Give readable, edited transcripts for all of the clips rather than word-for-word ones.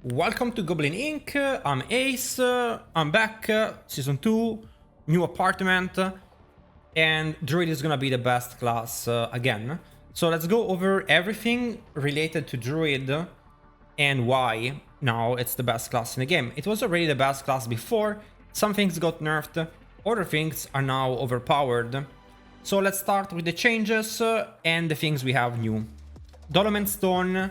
Welcome to Goblin-Inc. I'm Ace, I'm back, Season 2, new apartment, and Druid is gonna be the best class again. So let's go over everything related to Druid and why now it's the best class in the game. It was already the best class before, some things got nerfed, other things are now overpowered. So let's start with the changes and the things we have new. Dolomite Stone.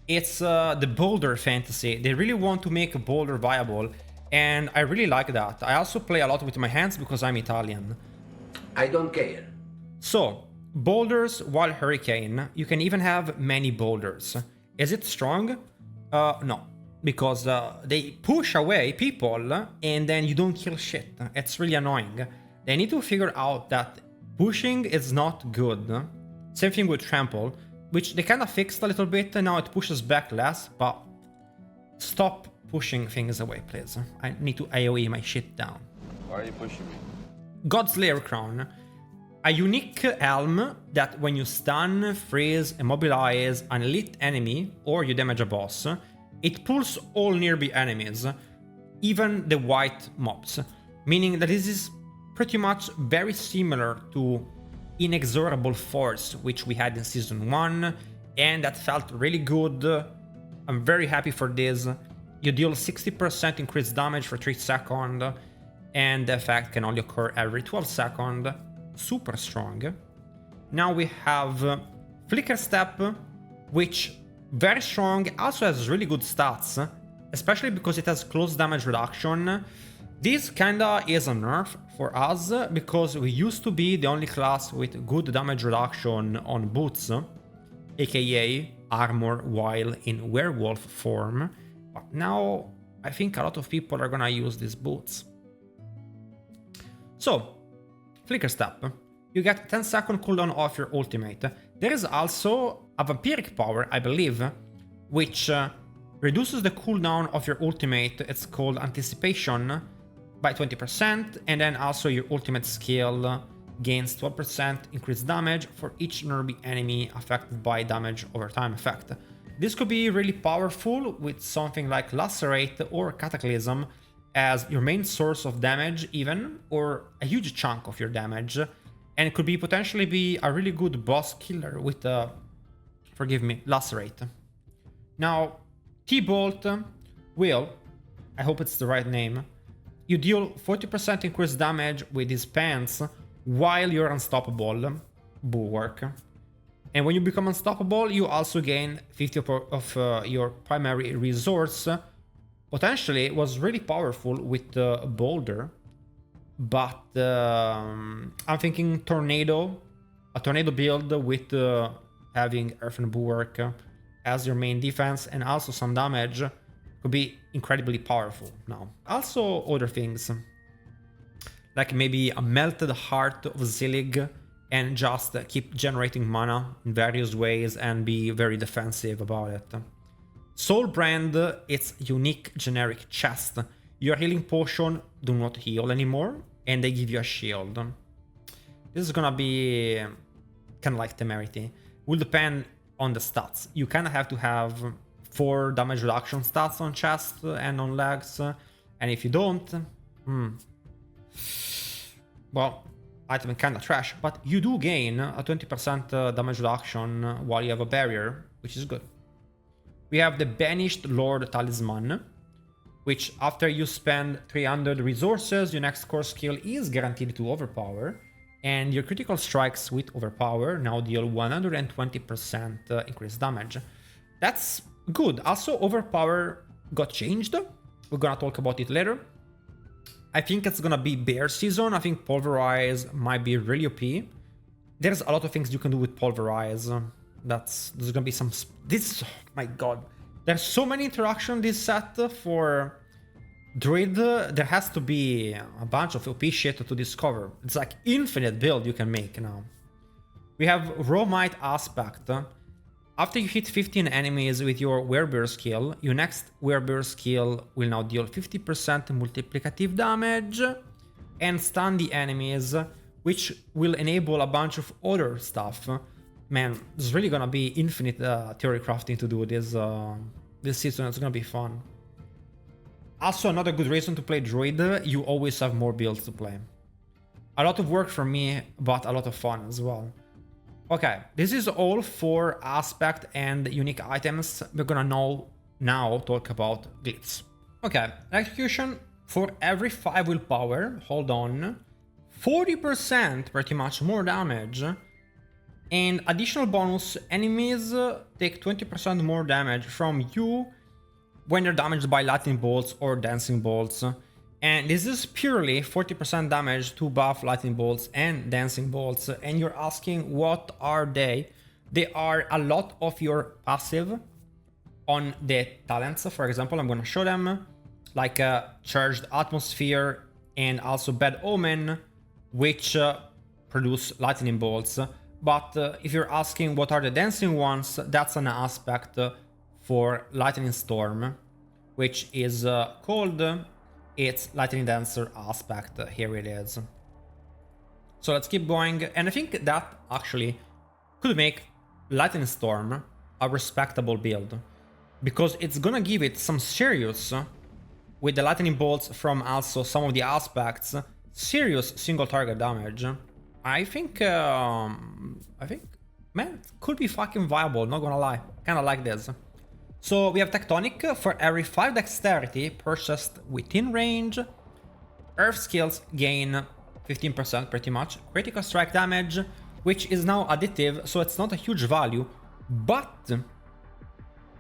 It's the boulder fantasy. They really want to make a boulder viable, and I really like that. I also play a lot with my hands because I'm Italian. I don't care. So, boulders while hurricane. You can even have many boulders. Is it strong? No. Because they push away people and then you don't kill shit. It's really annoying. They need to figure out that pushing is not good. Same thing with trample, which they kind of fixed a little bit, and now it pushes back less, but stop pushing things away, please. I need to AoE my shit down. Why are you pushing me? Godslayer Crown. A unique elm that when you stun, freeze, immobilize an elite enemy, or you damage a boss, it pulls all nearby enemies, even the white mobs, meaning that this is pretty much very similar to Inexorable Force, which we had in Season 1, and that felt really good. I'm very happy for this. You deal 60% increased damage for 3 seconds, and the effect can only occur every 12 seconds. Super strong. Now we have Flicker Step, which very strong, also has really good stats, especially because it has close damage reduction. This kinda is a nerf for us, because we used to be the only class with good damage reduction on boots, aka armor while in werewolf form, but now I think a lot of people are gonna use these boots. So, Flicker Step. You get 10-second cooldown off your ultimate. There is also a Vampiric power, I believe, which reduces the cooldown of your ultimate. It's called Anticipation, by 20%, and then also your ultimate skill gains 12% increased damage for each nearby enemy affected by damage over time effect. This could be really powerful with something like Lacerate or Cataclysm as your main source of damage even, or a huge chunk of your damage, and it could be potentially be a really good boss killer with Lacerate. Now, T-Bolt will, I hope it's the right name, you deal 40% increased damage with his pants while you're unstoppable, Bulwark. And when you become unstoppable, you also gain 50 of your primary resource. Potentially, it was really powerful with the Boulder, but I'm thinking Tornado, a Tornado build with having Earth and Bulwark as your main defense and also some damage could be incredibly powerful now. Also other things, like maybe a Melted Heart of Zillig and just keep generating mana in various ways and be very defensive about it. Soul Brand, it's unique generic chest. Your healing potion do not heal anymore and they give you a shield. This is gonna be kind of like Temerity. Will depend on the stats. You kind of have to have 4 damage reduction stats on chest and on legs, and if you don't, well, item kind of trash, but you do gain a 20% damage reduction while you have a barrier, which is good. We have the Banished Lord Talisman, which after you spend 300 resources, your next core skill is guaranteed to overpower, and your critical strikes with overpower now deal 120% increased damage. That's good. Also, overpower got changed. We're gonna talk about it later. I think it's gonna be bear season. I think Pulverize might be really OP. There's a lot of things you can do with Pulverize. There's gonna be some. Oh my god. There's so many interactions this set for Druid. There has to be a bunch of OP shit to discover. It's like infinite build you can make now. We have Romite Aspect. After you hit 15 enemies with your Werebear skill, your next Werebear skill will now deal 50% multiplicative damage and stun the enemies, which will enable a bunch of other stuff. Man, there's really gonna be infinite theory crafting to do this this season. It's gonna be fun. Also, another good reason to play Druid, you always have more builds to play. A lot of work for me, but a lot of fun as well. Okay, this is all for aspect and unique items. We're gonna now talk about Glyphs. Okay, execution for every 5 willpower, hold on, 40% pretty much more damage. And additional bonus, enemies take 20% more damage from you when they're damaged by lightning bolts or dancing bolts. And this is purely 40% damage to buff lightning bolts and dancing bolts. And you're asking, what are they? They are a lot of your passive on the talents. For example, I'm going to show them, like Charged Atmosphere and also Bad Omen, which produce lightning bolts. But if you're asking what are the dancing ones, that's an aspect for Lightning Storm, which is called its Lightning Dancer aspect. Here it is. So let's keep going. And I think that actually could make Lightning Storm a respectable build, because it's gonna give it some serious, with the lightning bolts from also some of the aspects, serious single target damage. I think, man, it could be fucking viable, not gonna lie. Kinda like this. So we have Tectonic for every 5 dexterity purchased within range. Earth skills gain 15% pretty much. Critical strike damage, which is now additive, so it's not a huge value, but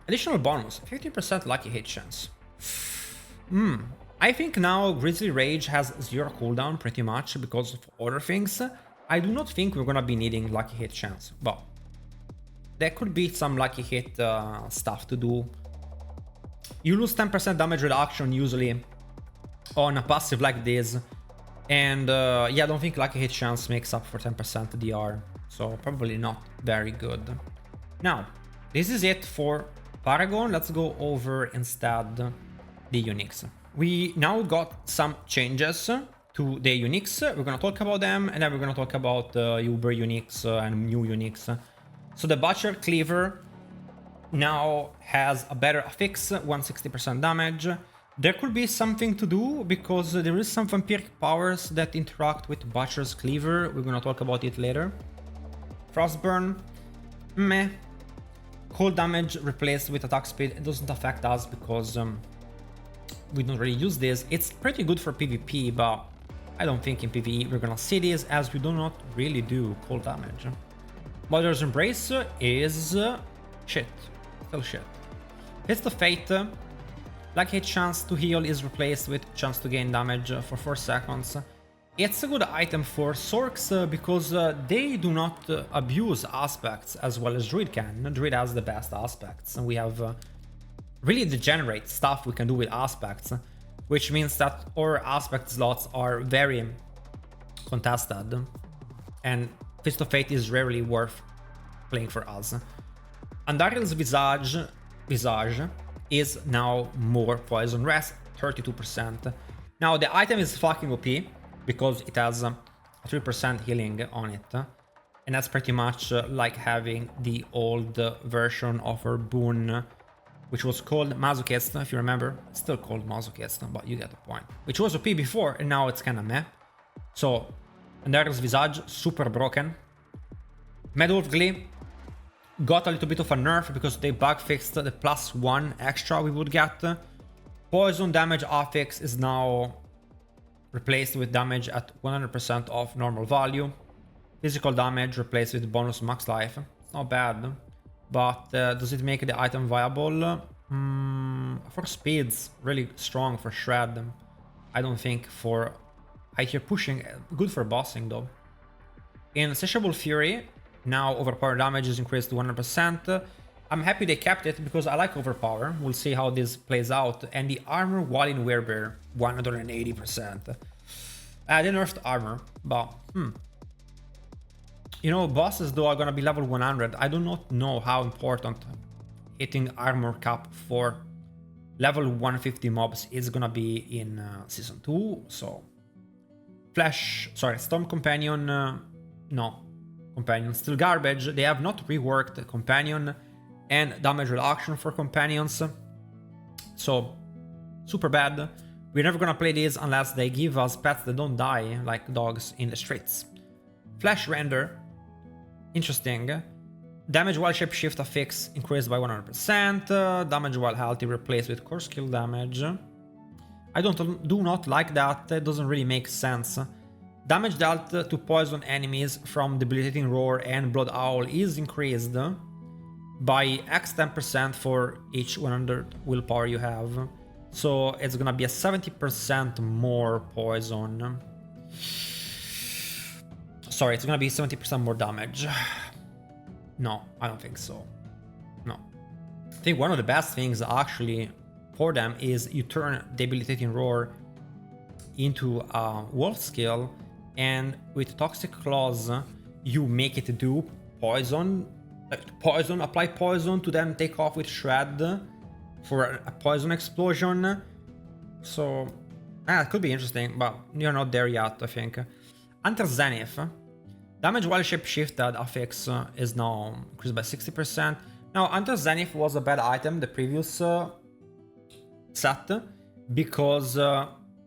additional bonus, 15% lucky hit chance. I think now Grizzly Rage has 0 cooldown pretty much because of other things. I do not think we're gonna be needing lucky hit chance, but there could be some lucky hit stuff to do. You lose 10% damage reduction usually on a passive like this. And yeah, I don't think lucky hit chance makes up for 10% DR. So probably not very good. Now, this is it for Paragon. Let's go over instead the uniques. We now got some changes to the uniques. We're gonna talk about them, and then we're gonna talk about Uber uniques and new uniques. So the Butcher Cleaver now has a better affix, 160% damage. There could be something to do because there is some vampiric powers that interact with Butcher's Cleaver. We're gonna talk about it later. Frostburn, meh. Cold damage replaced with attack speed. It doesn't affect us because we don't really use this. It's pretty good for PvP, but I don't think in PvE we're gonna see this, as we do not really do cold damage. Mother's Embrace is shit. Still shit. Fist of Fate. Lucky hit chance to heal is replaced with chance to gain damage for 4 seconds. It's a good item for Sorks because they do not abuse aspects as well as Druid can. Druid has the best aspects, and we have really degenerate stuff we can do with aspects, which means that our aspect slots are very contested, and Fist of Fate is rarely worth playing for us. Andaril's Visage is now more Poison Rest, 32%. Now the item is fucking OP because it has a 3% healing on it, and that's pretty much like having the old version of her boon, which was called Masochist, if you remember. It's still called Masochist, but you get the point. Which was OP before, and now it's kinda meh. So, Andaril's Visage, super broken. Medwolf Glee got a little bit of a nerf because they bug fixed the +1 extra we would get. Poison damage affix is now replaced with damage at 100% of normal value. Physical damage replaced with bonus max life. It's not bad, but does it make the item viable? For speeds, really strong for shred. I don't think for high tier pushing. Good for bossing though. Insatiable Fury. Now overpower damage is increased to 100%. I'm happy they kept it because I like overpower. We'll see how this plays out. And the armor while in Werebear, 180%. They nerfed armor, but you know, bosses though are gonna be level 100. I do not know how important hitting armor cap for level 150 mobs is gonna be in season 2. So Storm Companion, no. Companion still garbage. They have not reworked Companion and damage reduction for companions. So, super bad. We're never gonna play these unless they give us pets that don't die, like dogs in the streets. Flash Render. Interesting. Damage while shapeshift affix increased by 100%. Damage while healthy replaced with core skill damage. I do not like that. It doesn't really make sense. Damage dealt to poison enemies from Debilitating Roar and Blood Owl is increased by X 10% for each 100 willpower you have. So it's gonna be a 70% more poison. Sorry, it's gonna be 70% more damage. No, I don't think so. No. I think one of the best things actually for them is you turn Debilitating Roar into a wolf skill, and with Toxic Claws you make it do poison, apply poison to then take off with Shred for a poison explosion. So it could be interesting, but you're not there yet, I think. Enter Zenith. Damage while shapeshifted affix is now increased by 60%. Now, Enter Zenith was a bad item the previous set because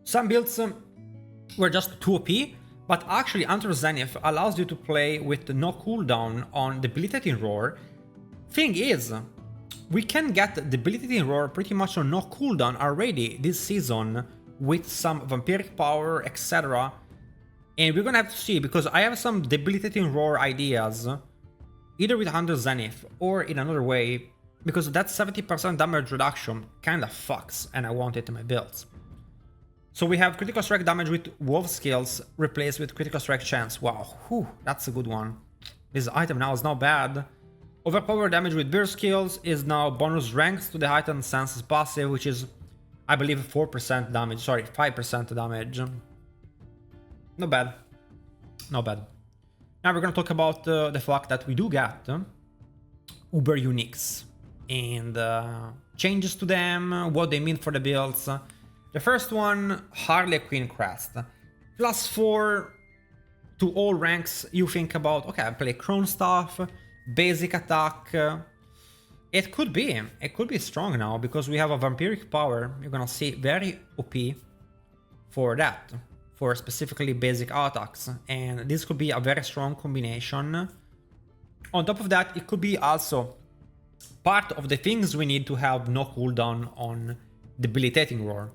some builds were just too OP, but actually Enter Zenith allows you to play with no cooldown on Debilitating Roar. Thing is, we can get Debilitating Roar pretty much on no cooldown already this season with some Vampiric power, etc. And we're gonna have to see, because I have some Debilitating Roar ideas, either with Enter Zenith or in another way, because that 70% damage reduction kinda fucks and I want it in my builds. So we have Critical Strike damage with Wolf skills replaced with Critical Strike chance. Wow, whew, that's a good one. This item now is not bad. Overpower damage with Bear skills is now bonus ranks to the heightened senses passive, which is, I believe, 4% damage. Sorry, 5% damage. Not bad. Not bad. Now we're gonna talk about the fact that we do get Uber Uniques and changes to them, what they mean for the builds. The first one, Harley Quinn Crest. +4 to all ranks. You think about, okay, I play Crone Staff, basic attack. It could be strong now because we have a Vampiric power. You're gonna see very OP for that, for specifically basic attacks, and this could be a very strong combination. On top of that, it could be also part of the things we need to have no cooldown on Debilitating Roar.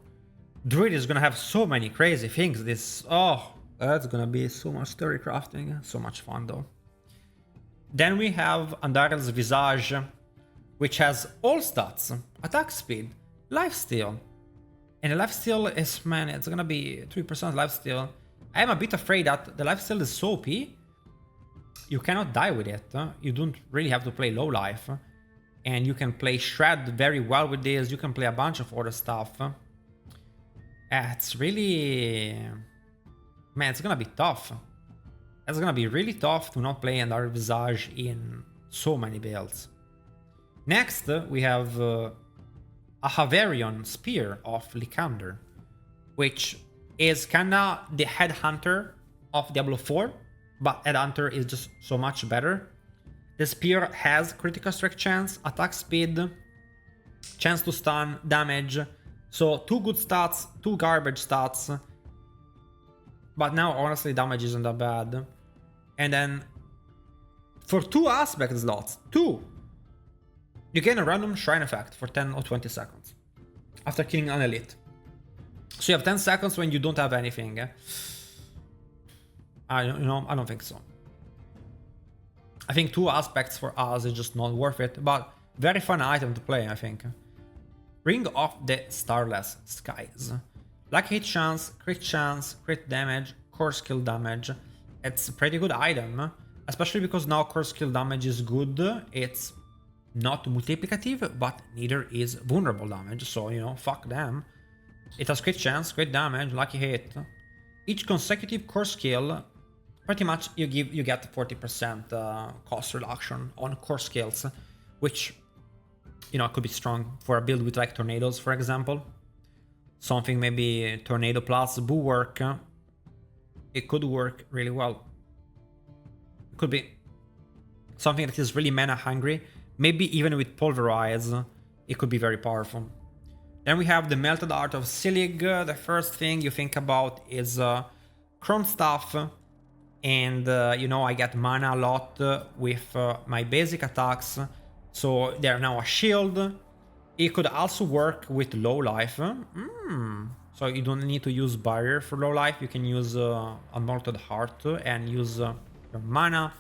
Druid is gonna have so many crazy things. That's gonna be so much story crafting, so much fun though. Then we have Andarel's Visage, which has all stats, attack speed, lifesteal. And the lifesteal is, man, it's gonna be 3% lifesteal. I am a bit afraid that the lifesteal is so OP, you cannot die with it. You don't really have to play low life. And you can play Shred very well with this, you can play a bunch of other stuff. It's really... Man, it's gonna be tough. It's gonna be really tough to not play Andarel Visage in so many builds. Next, we have a Havarion Spear of Lycander, which is kinda the Headhunter of Diablo 4, but Headhunter is just so much better. The spear has critical strike chance, attack speed, chance to stun, damage. So 2 good stats, 2 garbage stats. But now honestly damage isn't that bad. And then for 2 aspect slots, 2, you gain a random shrine effect for 10 or 20 seconds after killing an elite. So you have 10 seconds when you don't have anything. I don't think so. I think 2 aspects for us is just not worth it, but very fun item to play, I think. Ring of the Starless Skies. Lucky hit chance, crit damage, core skill damage. It's a pretty good item, especially because now core skill damage is good. It's not multiplicative, but neither is vulnerable damage, so, fuck them. It has crit chance, crit damage, lucky hit. Each consecutive core skill, pretty much you get 40% cost reduction on core skills, which, could be strong for a build with like tornadoes, for example. Something maybe tornado plus bulwark. It could work really well. It could be something that is really mana hungry. Maybe even with pulverize, it could be very powerful. Then we have the Melted Art of Selig. The first thing you think about is Chrome Staff. And, you know, I get mana a lot with my basic attacks. So they're now a shield. It could also work with low life. So you don't need to use barrier for low life. You can use a Melted Heart and use your mana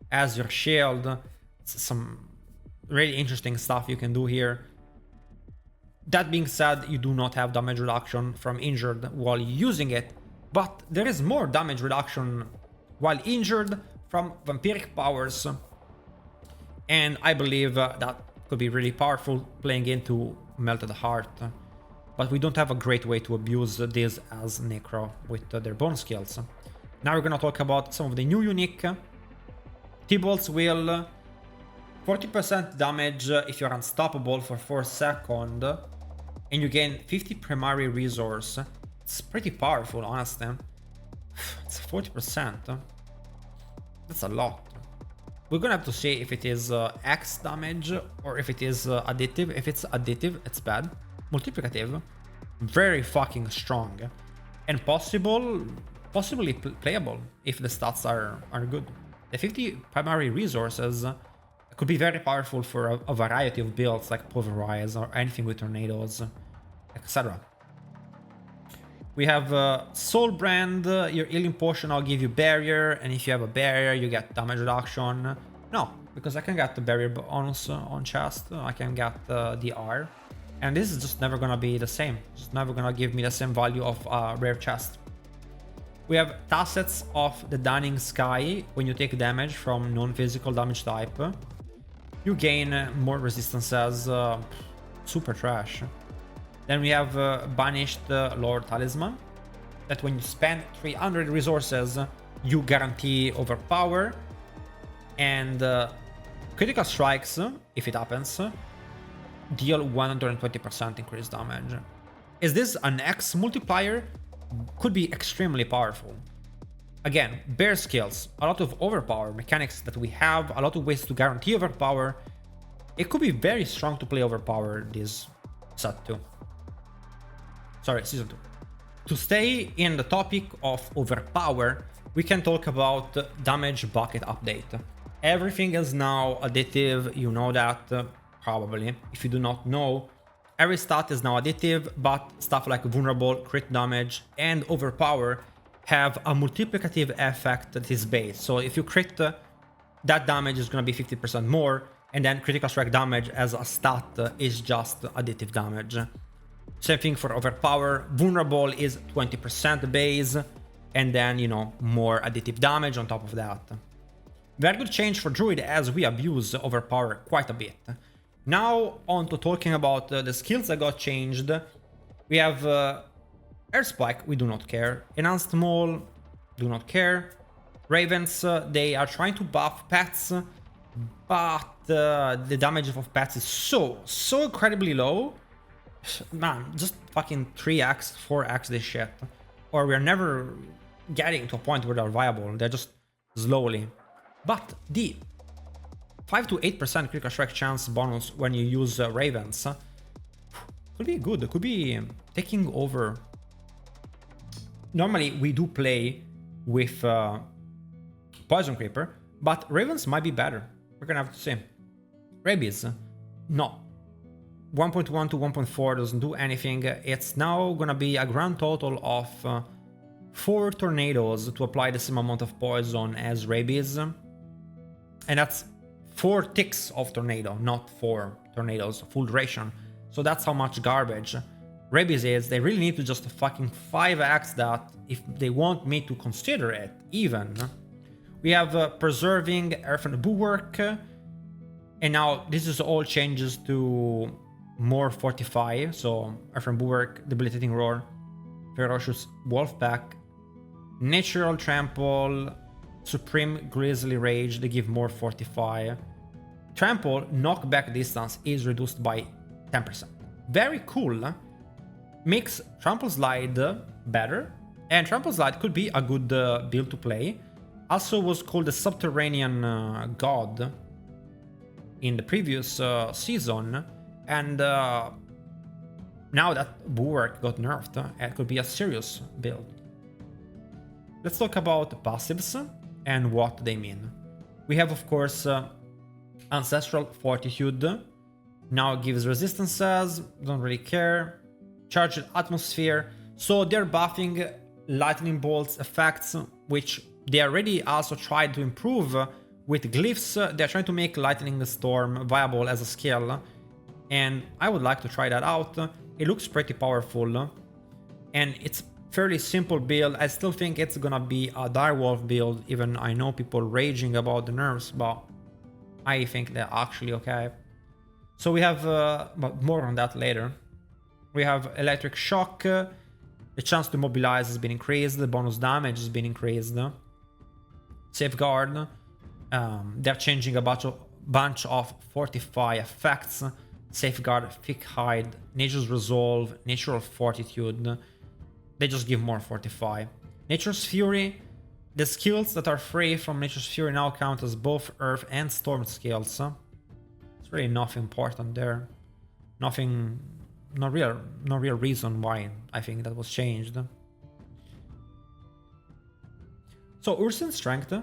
as your shield. Some really interesting stuff you can do here. That being said, you do not have damage reduction from injured while using it, but there is more damage reduction while injured from Vampiric powers, and I believe that could be really powerful playing into Melted Heart, but we don't have a great way to abuse this as Necro with their bone skills. Now we're gonna talk about some of the new unique. T-Bolt's will 40% damage if you're unstoppable for 4 seconds, and you gain 50 primary resource. It's pretty powerful, honestly. It's 40%. That's a lot. We're gonna have to see if it is X damage or if it is additive. If it's additive, it's bad. Multiplicative, very fucking strong. And possibly playable if the stats are good. The 50 primary resources could be very powerful for a variety of builds like Pulverize or anything with tornadoes, etc. We have Soul Brand. Your healing potion will give you barrier, and if you have a barrier you get damage reduction. No, because I can get the barrier bonus on chest, I can get the R, and this is just never gonna be the same. It's never gonna give me the same value of rare chest. We have Tacets of the Dying Sky. When you take damage from non-physical damage type, you gain more resistances. Super trash. Then we have Banished Lord Talisman, that when you spend 300 resources, you guarantee overpower. And critical strikes, if it happens, deal 120% increased damage. Is this an X multiplier? Could be extremely powerful. Again, bear skills, a lot of overpower mechanics that we have, a lot of ways to guarantee overpower. It could be very strong to play overpower this set 2. Sorry, season 2. To stay in the topic of overpower, we can talk about damage bucket update. Everything is now additive, you know that, probably. If you do not know, every stat is now additive, but stuff like vulnerable, crit damage, and overpower have a multiplicative effect that is base. So if you crit, that damage is going to be 50% more, and then critical strike damage as a stat is just additive damage. Same thing for overpower. Vulnerable is 20% base, and then, you know, more additive damage on top of that. Very good change for Druid as we abuse overpower quite a bit. Now on to talking about the skills that got changed. We have Air Spike, we do not care. Enhanced Maul, do not care. Ravens, they are trying to buff pets, but the damage of pets is so incredibly low. Man, just fucking 3x, 4x this shit. Or we're never getting to a point where they're viable, they're just slowly. But the 5 to 8% critical strike chance bonus when you use Ravens could be good, could be taking over. Normally we do play with Poison Creeper, but Ravens might be better. We're gonna have to see. Rabies, no. 1.1 to 1.4 doesn't do anything. It's now gonna be a grand total of 4 tornadoes to apply the same amount of poison as Rabies. And that's 4 ticks of tornado, not 4 tornadoes, full duration. So that's how much garbage Rabies is. They really need to just fucking 5x that if they want me to consider it even. We have Preserving Earth and Bulwark. And now this is all changes to more Fortify. So Earth and Bulwark, Debilitating Roar, Ferocious Wolfpack, Natural Trample, Supreme Grizzly Rage, they give more Fortify. Trample, knockback distance is reduced by 10%. Very cool. Makes Trample Slide better. And Trample Slide could be a good build to play. Also was called the Subterranean God in the previous season. And Now that Bulwark got nerfed, it could be a serious build. Let's talk about passives and what they mean. We have, of course, Ancestral Fortitude. Now it gives resistances, don't really care. Charged Atmosphere. So they're buffing Lightning Bolt's effects, which they already also tried to improve with Glyphs. They're trying to make Lightning Storm viable as a skill. And I would like to try that out. It looks pretty powerful. And it's fairly simple build. I still think it's gonna be a Direwolf build, even I know people raging about the nerfs, but I think they're actually okay. So we have, but more on that later. We have Electric Shock. The chance to mobilize has been increased. The bonus damage has been increased. Safeguard. They're changing a bunch of Fortify effects. Safeguard, Thick Hide, Nature's Resolve, Natural Fortitude. They just give more Fortify. Nature's Fury. The skills that are free from Nature's Fury now count as both Earth and Storm skills. It's really nothing important there. Nothing, no real reason why I think that was changed. So Ursin's Strength,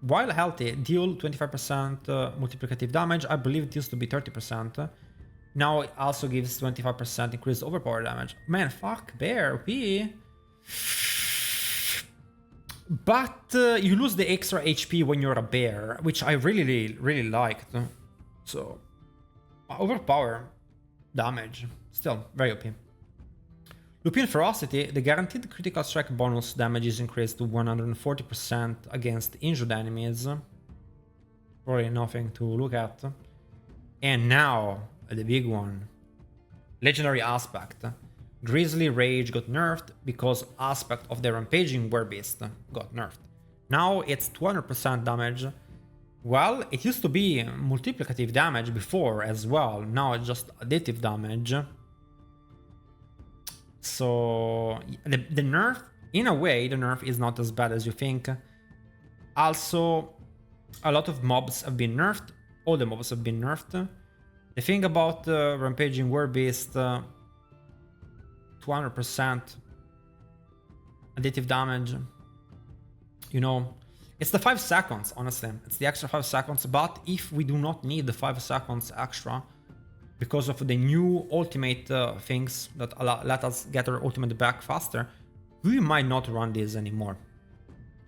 while healthy, deal 25% multiplicative damage. I believe it used to be 30%. Now it also gives 25% increased overpower damage. Man, fuck Bear, OP. But you lose the extra HP when you're a bear, which I really liked. So, overpower damage, still very OP. Lupin Ferocity, the guaranteed critical strike bonus damage is increased to 140% against injured enemies. Probably nothing to look at. And now, the big one. Legendary Aspect. Grizzly Rage got nerfed because Aspect of the Rampaging Werbeast got nerfed. Now it's 200% damage. Well, it used to be multiplicative damage before as well. Now it's just additive damage. So the nerf, in a way, the nerf is not as bad as you think. Also, a lot of mobs have been nerfed. All the mobs have been nerfed. The thing about Rampaging Werbeast, 200% additive damage, you know, it's the 5 seconds, honestly. It's the extra 5 seconds, but if we do not need the 5 seconds extra because of the new ultimate things that let us get our ultimate back faster, we might not run this anymore.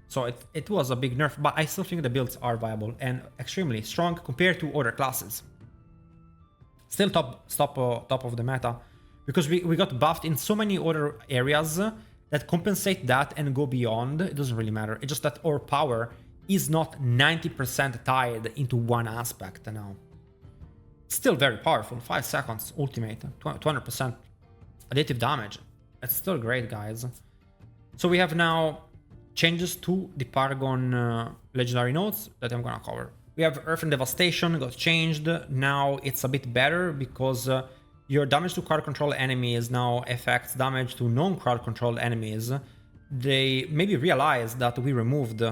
So it was a big nerf, but I still think the builds are viable and extremely strong compared to other classes. Still top of the meta, because we got buffed in so many other areas that compensate that and go beyond. It doesn't really matter. It's just that our power is not 90% tied into one aspect now. Still very powerful. 5 seconds ultimate, 200% additive damage. That's still great, guys. So we have now changes to the Paragon legendary nodes that I'm gonna cover. We have Earth and Devastation got changed. Now it's a bit better because your damage to crowd control enemies now affects damage to non-crowd controlled enemies. They maybe realized that we removed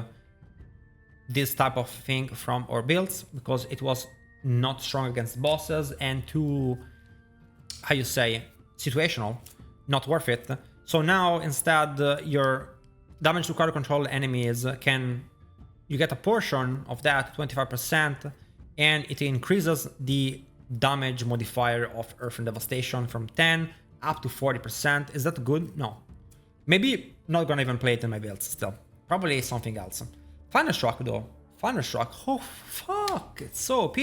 this type of thing from our builds because it was not strong against bosses and too, how you say, situational, not worth it. So now instead your damage to crowd control enemies you get a portion of that, 25%, and it increases the damage modifier of Earth and Devastation from 10 up to 40%. Is that good? No. Maybe not gonna even play it in my builds still. Probably something else. Final Shock though. Final Shock. Oh fuck, it's so OP.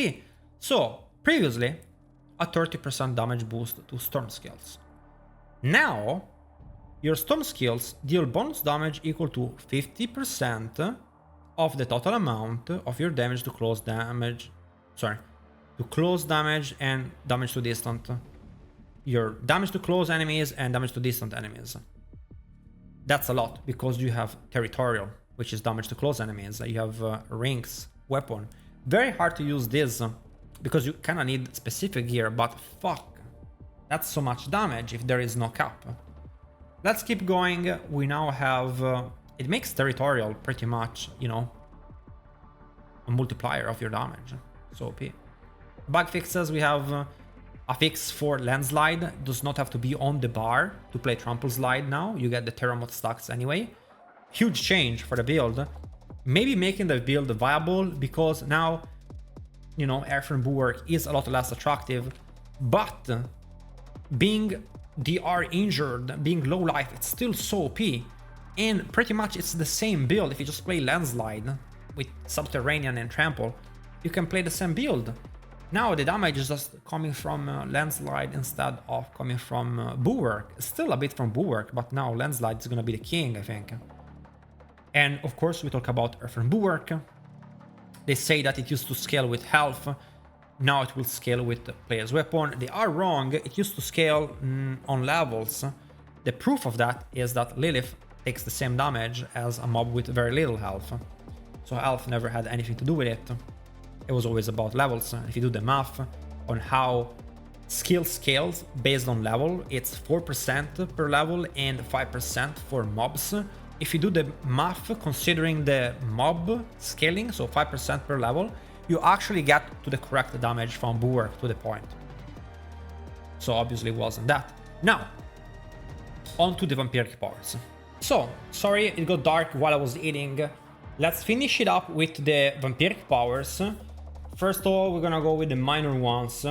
So, previously, a 30% damage boost to Storm skills. Now, your Storm skills deal bonus damage equal to 50% of the total amount of your damage to close damage. Sorry. To close damage and damage to distant. Your damage to close enemies and damage to distant enemies. That's a lot because you have territorial, which is damage to close enemies. You have rings, weapon. Very hard to use this because you kind of need specific gear, but fuck. That's so much damage if there is no cap. Let's keep going. We now have... it makes territorial pretty much, you know, a multiplier of your damage. So OP. Bug fixes, we have A fix for landslide does not have to be on the bar to play trample slide now. You get the Terramod stacks anyway. Huge change for the build. Maybe making the build viable because now, you know, Airframe Bulwark is a lot less attractive. But being DR injured, being low life, it's still so OP. And pretty much it's the same build. If you just play landslide with Subterranean and Trample, you can play the same build. Now the damage is just coming from landslide instead of coming from Bulwark. Still a bit from Bulwark, but now landslide is gonna be the king, I think. And of course we talk about Earthen Bulwark. They say that it used to scale with health. Now it will scale with the player's weapon. They are wrong. It used to scale on levels. The proof of that is that Lilith takes the same damage as a mob with very little health. So health never had anything to do with it. It was always about levels. If you do the math on how skill scales based on level, it's 4% per level and 5% for mobs. If you do the math considering the mob scaling, so 5% per level, you actually get to the correct damage from Bulwark to the point. So obviously it wasn't that. Now, on to the Vampiric powers. So, sorry it got dark while I was eating. Let's finish it up with the Vampiric powers. First of all, we're gonna go with the minor ones.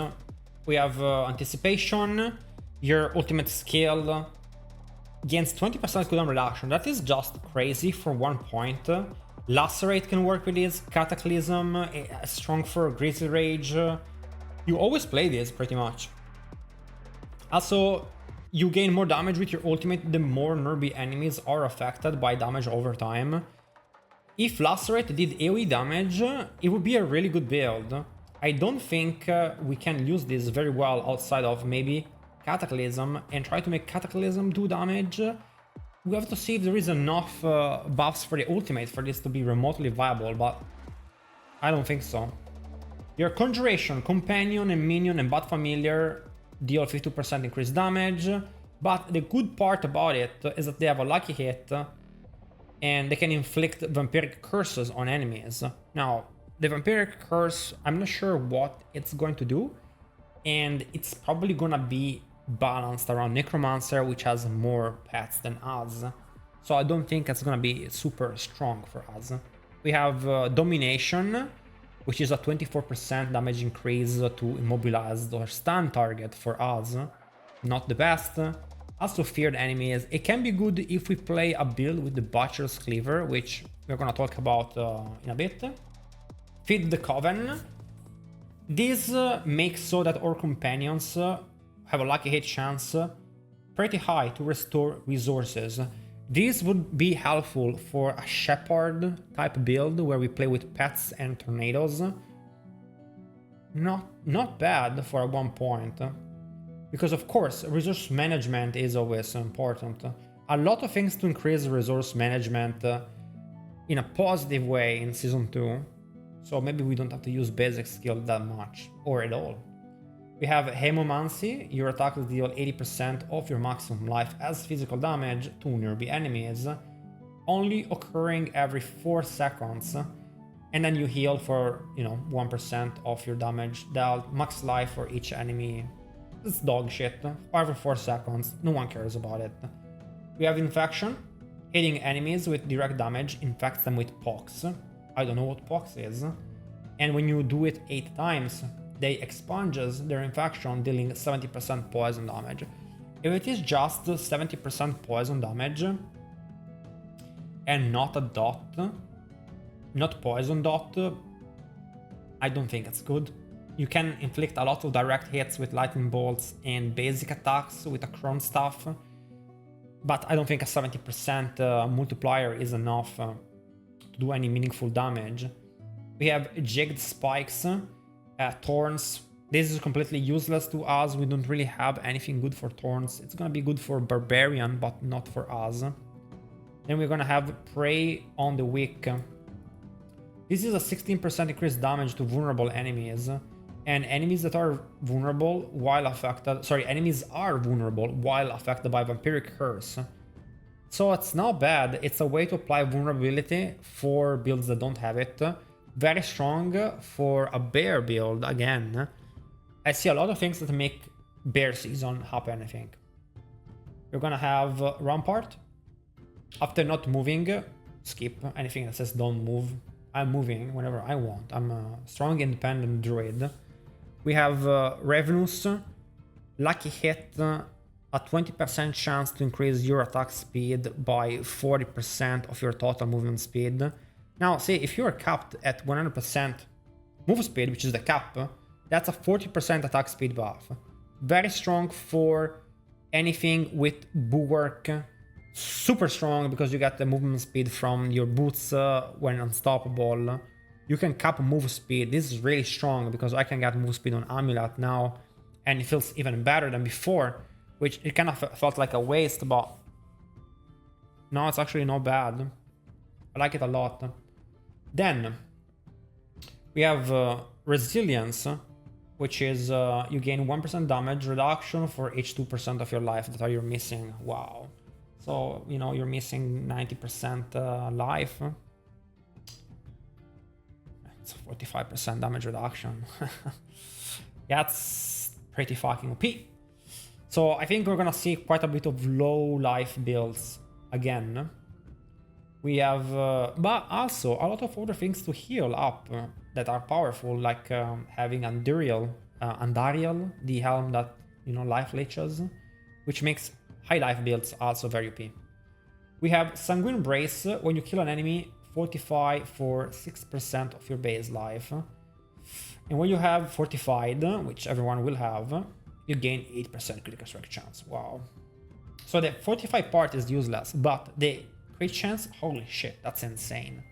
We have Anticipation, your ultimate skill gains 20% cooldown reduction. That is just crazy for 1 point. Lacerate can work with this, Cataclysm, strong for Grizzly Rage. You always play this pretty much. Also, you gain more damage with your ultimate the more nerdy enemies are affected by damage over time. If Lacerate did AoE damage, it would be a really good build. I don't think we can use this very well outside of maybe Cataclysm and try to make Cataclysm do damage. We have to see if there is enough buffs for the ultimate for this to be remotely viable, but I don't think so. Your Conjuration, Companion, and Minion and Bat Familiar deal 52% increased damage, but the good part about it is that they have a lucky hit and they can inflict Vampiric curses on enemies. Now, the Vampiric curse, I'm not sure what it's going to do, and it's probably gonna be balanced around Necromancer, which has more pets than us. So I don't think it's gonna be super strong for us. We have Domination, which is a 24% damage increase to immobilized or stun target for us. Not the best. Also feared enemies. It can be good if we play a build with the Butcher's Cleaver, which we're gonna talk about in a bit. Feed the Coven. This makes so that our companions have a lucky hit chance pretty high to restore resources. This would be helpful for a Shepherd type build where we play with pets and tornadoes. Not bad for 1 point. Because of course, resource management is always important. A lot of things to increase resource management in a positive way in Season 2. So maybe we don't have to use basic skill that much, or at all. We have Hemomancy. Your attacks deal 80% of your maximum life as physical damage to nearby enemies, only occurring every 4 seconds. And then you heal for, 1% of your damage dealt, max life for each enemy. It's dog shit. Every 4 seconds, no one cares about it. We have Infection. Hitting enemies with direct damage infects them with pox. I don't know what pox is. And when you do it 8 times, they expunges their infection, dealing 70% poison damage. If it is just 70% poison damage and not a dot, not poison dot, I don't think it's good. You can inflict a lot of direct hits with lightning bolts and basic attacks with a Chrome Staff, but I don't think a 70% multiplier is enough to do any meaningful damage. We have Jigged Spikes, Thorns. This is completely useless to us. We don't really have anything good for Thorns. It's gonna be good for Barbarian, but not for us. Then we're gonna have Prey on the Weak. This is a 16% increased damage to vulnerable enemies. And enemies that are vulnerable while affected... enemies are vulnerable while affected by Vampiric Curse. So it's not bad. It's a way to apply vulnerability for builds that don't have it. Very strong for a bear build, again. I see a lot of things that make bear season happen, I think. You're gonna have Rampart. After not moving, skip anything that says don't move. I'm moving whenever I want. I'm a strong, independent druid. We have Revenus. Lucky hit, a 20% chance to increase your attack speed by 40% of your total movement speed. Now, see, if you're capped at 100% move speed, which is the cap, that's a 40% attack speed buff. Very strong for anything with bulwark. Super strong because you get the movement speed from your boots when unstoppable. You can cap move speed. This is really strong because I can get move speed on Amulet now, and it feels even better than before, which it kind of felt like a waste, but no, it's actually not bad. I like it a lot. Then we have Resilience, which is you gain 1% damage reduction for each 2% of your life that you're missing. Wow. So, you know, you're missing 90% life. It's 45% damage reduction. That's pretty fucking OP. So I think we're gonna see quite a bit of low life builds again. We have, but also a lot of other things to heal up that are powerful, like having Andariel, the helm that, you know, life leeches, which makes high life builds also very OP. We have Sanguine Brace. When you kill an enemy, fortify for 6% of your base life. And when you have Fortified, which everyone will have, you gain 8% critical strike chance. Wow. So the Fortify part is useless, but the crit chance, holy shit, that's insane.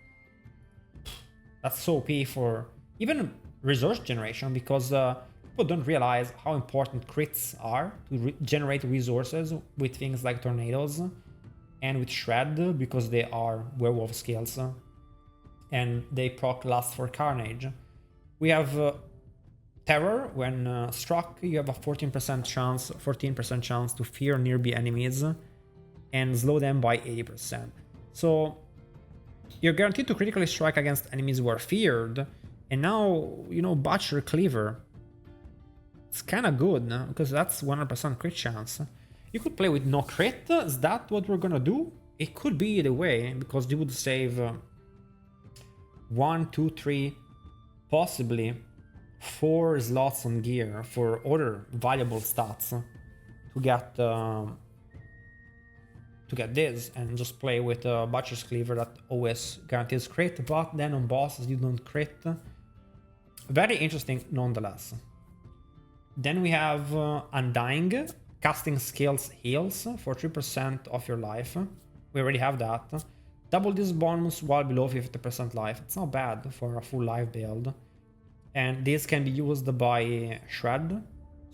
That's so OP for even resource generation, because people don't realize how important crits are to generate resources with things like tornadoes and with Shred, because they are werewolf skills and they proc Lust for Carnage. We have Terror. When struck, you have a 14% chance to fear nearby enemies and slow them by 80%. So you're guaranteed to critically strike against enemies who are feared. And now, you know, Butcher Cleaver, it's kind of good, because that's 100% crit chance. You could play with no crit. Is that what we're gonna do? It could be either way, because you would save 1, 2, 3, possibly 4 slots on gear for other valuable stats to get this, and just play with Butcher's Cleaver that always guarantees crit, but then on bosses you don't crit. Very interesting nonetheless. Then we have Undying. Casting skills heals for 3% of your life. We already have that. Double this bonus while below 50% life. It's not bad for a full life build. And this can be used by Shred.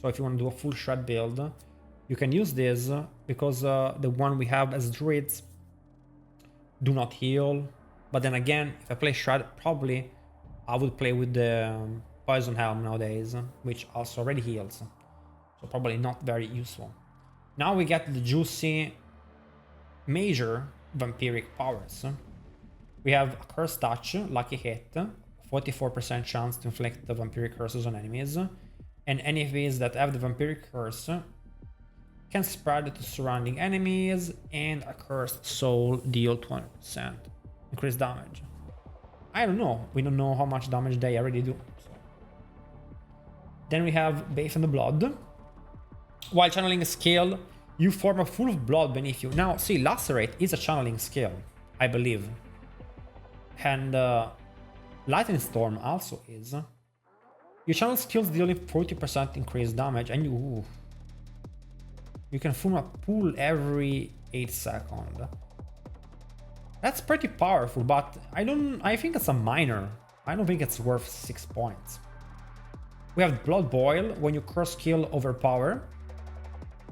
So if you want to do a full Shred build, you can use this, because the one we have as Druids do not heal. But then again, if I play Shred, probably I would play with the Poison Helm nowadays, which also already heals. So probably not very useful. Now we get the juicy major vampiric powers. We have a Curse Touch, Lucky Hit, 44% chance to inflict the vampiric curses on enemies, and enemies that have the vampiric curse can spread it to surrounding enemies, and a Cursed Soul deal 20% increased damage. I don't know, we don't know how much damage they already do. So. Then we have Bathe in the Blood. While channeling a skill, you form a pool of blood beneath you. Now, see, Lacerate is a channeling skill, I believe. And Lightning Storm also is. Your channel skills dealing 40% increased damage, and you can form a pool every 8 seconds. That's pretty powerful, but I think it's a minor. I don't think it's worth 6 points. We have Blood Boil. When you curse skill overpower,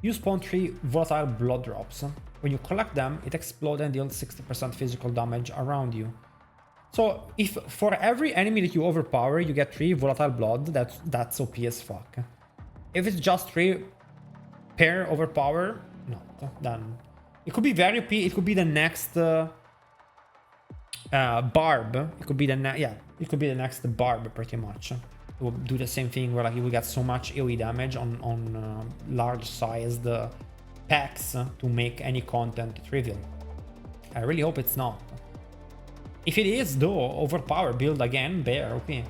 you spawn 3 volatile blood drops. When you collect them, it explodes and deals 60% physical damage around you. So if for every enemy that you overpower, you get 3 volatile blood, that's OP as fuck. If it's just 3 per overpower, no, then it could be very OP. It could be the next Barb. It could be the next Barb, pretty much. It will do the same thing where like you will get so much AoE damage on large-sized packs to make any content trivial. I really hope it's not. If it is though, overpower build again, bear, okay.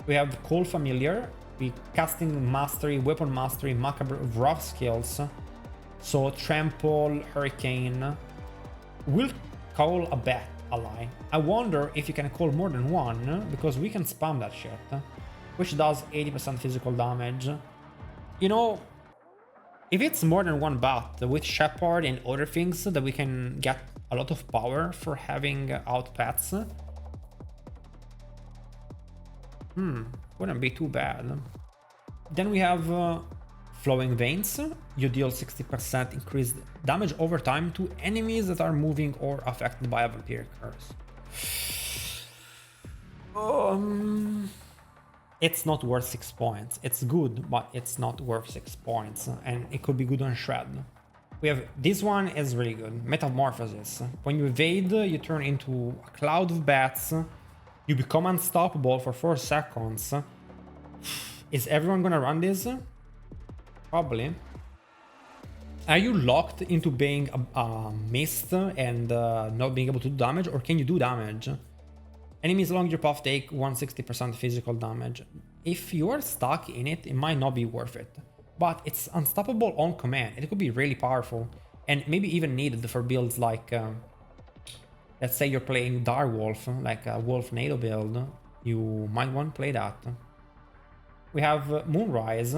We have Call Familiar, we casting mastery, weapon mastery, macabre, rough skills. So Trample, Hurricane. We'll call a bat ally. I wonder if you can call more than one, because we can spam that shit, which does 80% physical damage. You know, if it's more than one bat, with Shepherd and other things that we can get a lot of power for having out pets. Wouldn't be too bad. Then we have Flowing Veins. You deal 60% increased damage over time to enemies that are moving or affected by a Vampiric curse. It's not worth 6 points. It's good, but it's not worth 6 points. And it could be good on Shred. We have, this one is really good. Metamorphosis. When you evade, you turn into a cloud of bats. You become unstoppable for 4 seconds. Is everyone gonna run this? Probably. Are you locked into being a mist and not being able to do damage, or can you do damage? Enemies along your path take 160% physical damage. If you are stuck in it, it might not be worth it. But it's unstoppable on command. It could be really powerful and maybe even needed for builds like, let's say you're playing Direwolf, like a Wolf NATO build. You might want to play that. We have Moonrise.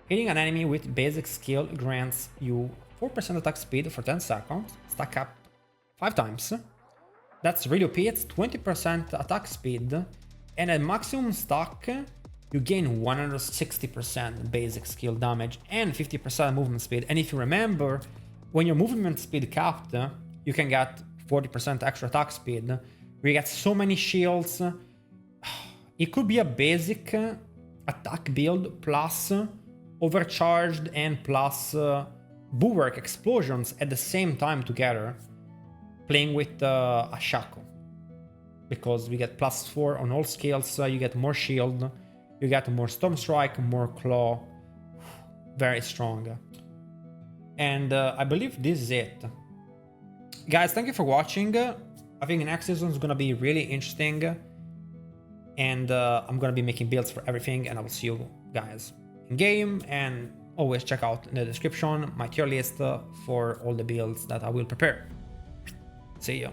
Hitting an enemy with basic skill grants you 4% attack speed for 10 seconds, stack up 5 times. That's really OP, it's 20% attack speed, and at maximum stack, you gain 160% basic skill damage and 50% movement speed. And if you remember, when your movement speed capped, you can get 40% extra attack speed. We get so many shields. It could be a basic attack build plus overcharged and plus bulwark explosions at the same time together, playing with a shackle, because we get +4 on all skills. You get more shield, you get more storm strike, more claw. Very strong. And I believe this is it, guys. Thank you for watching. I think next season is gonna be really interesting, and I'm gonna be making builds for everything, and I will see you guys in game. And always check out in the description my tier list for all the builds that I will prepare. See ya.